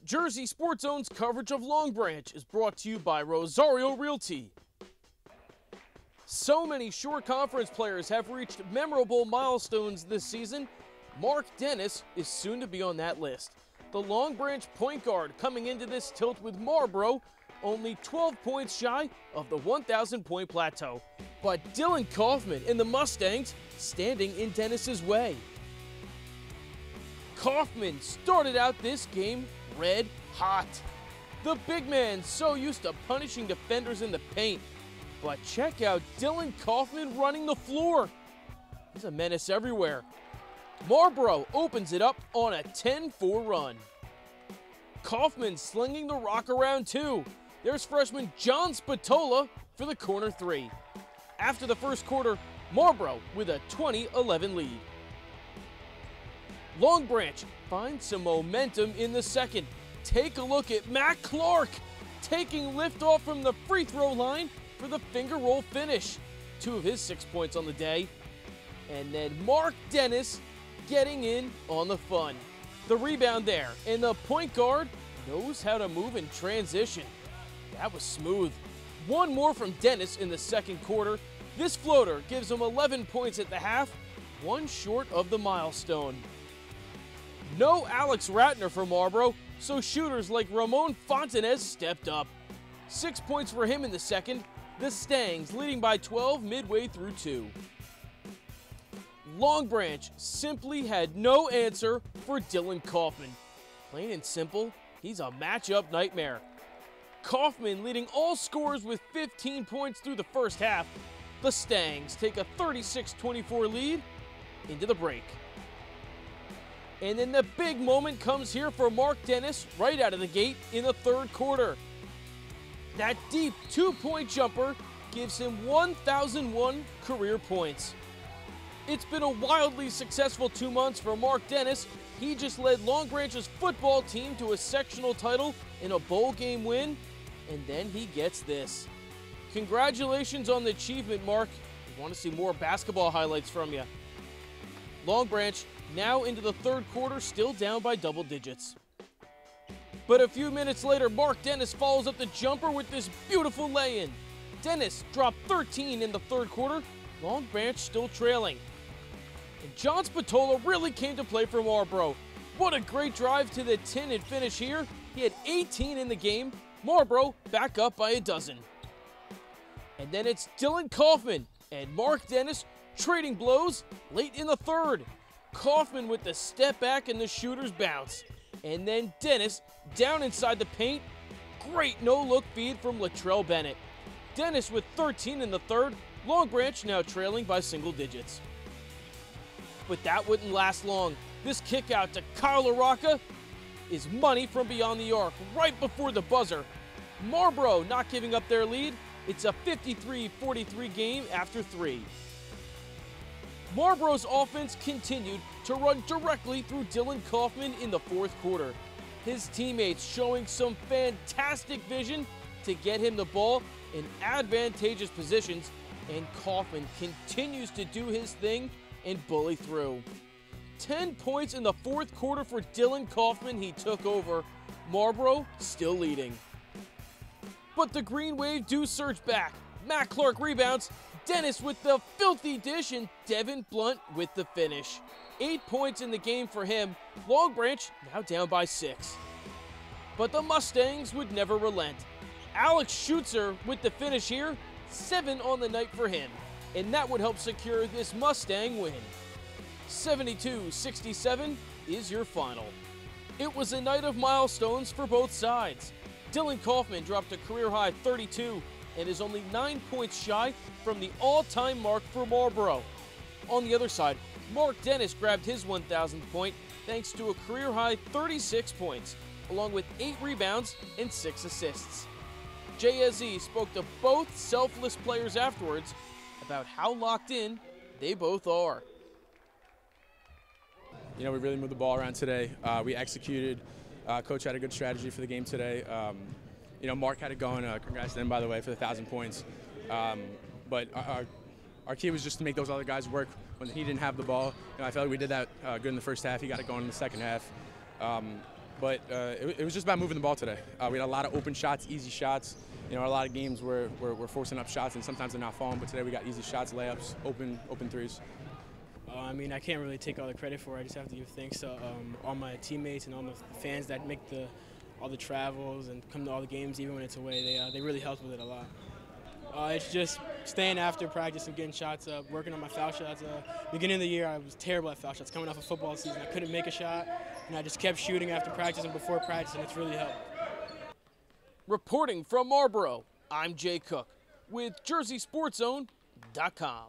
Jersey Sports Zone's coverage of Long Branch is brought to you by Rosario Realty. So many short conference players have reached memorable milestones this season. Marc Dennis is soon to be on that list. The Long Branch point guard coming into this tilt with Marboro, only 12 points shy of the 1,000-point plateau. But Dylan Kaufman and the Mustangs standing in Dennis's way. Kaufman started out this game red hot. The big man so used to punishing defenders in the paint. But check out Dylan Kaufman running the floor. He's a menace everywhere. Marboro opens it up on a 10-4 run. Kaufman slinging the rock around too. There's freshman John Spatola for the corner three. After the first quarter, Marboro with a 20-11 lead. Long Branch finds some momentum in the second. Take a look at Mac Clark taking liftoff from the free throw line for the finger roll finish. 2 of his 6 points on the day. And then Marc Dennis getting in on the fun. The rebound there, and the point guard knows how to move in transition. That was smooth. One more from Dennis in the second quarter. This floater gives him 11 points at the half, one short of the milestone. No Alex Ratner for Marboro, so shooters like Ramon Fontanez stepped up. 6 points for him in the second. The Mustangs leading by 12 midway through 2. Long Branch simply had no answer for Dylan Kaufman. Plain and simple, he's a matchup nightmare. Kaufman leading all scorers with 15 points through the first half. The Mustangs take a 36-24 lead into the break. And then the big moment comes here for Marc Dennis right out of the gate in the third quarter. That deep 2-point jumper gives him 1,001 career points. It's been a wildly successful 2 months for Marc Dennis. He just led Long Branch's football team to a sectional title in a bowl game win, and then he gets this. Congratulations on the achievement, Marc. We want to see more basketball highlights from you. Long Branch now into the third quarter, still down by double digits. But a few minutes later, Marc Dennis follows up the jumper with this beautiful lay-in. Dennis dropped 13 in the third quarter, Long Branch still trailing. And John Spatola really came to play for Marboro. What a great drive to the tin and finish here. He had 18 in the game. Marboro back up by a dozen. And then it's Dylan Kaufman and Marc Dennis trading blows late in the third. Kaufman with the step back and the shooter's bounce. And then Dennis down inside the paint. Great no-look feed from Latrell Bennett. Dennis with 13 in the third. Long Branch now trailing by single digits. But that wouldn't last long. This kick out to Kyle LaRocca is money from beyond the arc right before the buzzer. Marboro not giving up their lead. It's a 53-43 game after 3. Marboro's offense continued to run directly through Dylan Kaufman in the fourth quarter. His teammates showing some fantastic vision to get him the ball in advantageous positions, and Kaufman continues to do his thing and bully through. 10 points in the fourth quarter for Dylan Kaufman. He took over. Marboro still leading. But the Green Wave do surge back. Mac Clark rebounds. Dennis with the filthy dish, and Devin Blunt with the finish. 8 points in the game for him. Long Branch now down by 6. But the Mustangs would never relent. Alex Schutzer with the finish here. 7 on the night for him. And that would help secure this Mustang win. 72-67 is your final. It was a night of milestones for both sides. Dylan Kaufman dropped a career-high 32 and is only 9 points shy from the all-time mark for Marboro. On the other side, Marc Dennis grabbed his 1,000th point thanks to a career-high 36 points, along with 8 rebounds and 6 assists. JSE spoke to both selfless players afterwards about how locked in they both are. You know, we really moved the ball around today. We executed. Coach had a good strategy for the game today. You know, Marc had it going. Congrats to him, by the way, for the 1,000 points. But our key was just to make those other guys work when he didn't have the ball. You know, I felt like we did that good in the first half. He got it going in the second half. but it was just about moving the ball today. We had a lot of open shots, easy shots. You know, a lot of games where we're forcing up shots and sometimes they're not falling, but today we got easy shots, layups, open threes. I mean, I can't really take all the credit for it. I just have to give thanks to all my teammates and all my fans that make all the travels and come to all the games, even when it's away. They really helped with it a lot. It's just staying after practice and getting shots up, working on my foul shots. Beginning of the year, I was terrible at foul shots. Coming off a football season, I couldn't make a shot, and I just kept shooting after practice and before practice, and it's really helped. Reporting from Marboro, I'm Jay Cook with JerseySportsZone.com.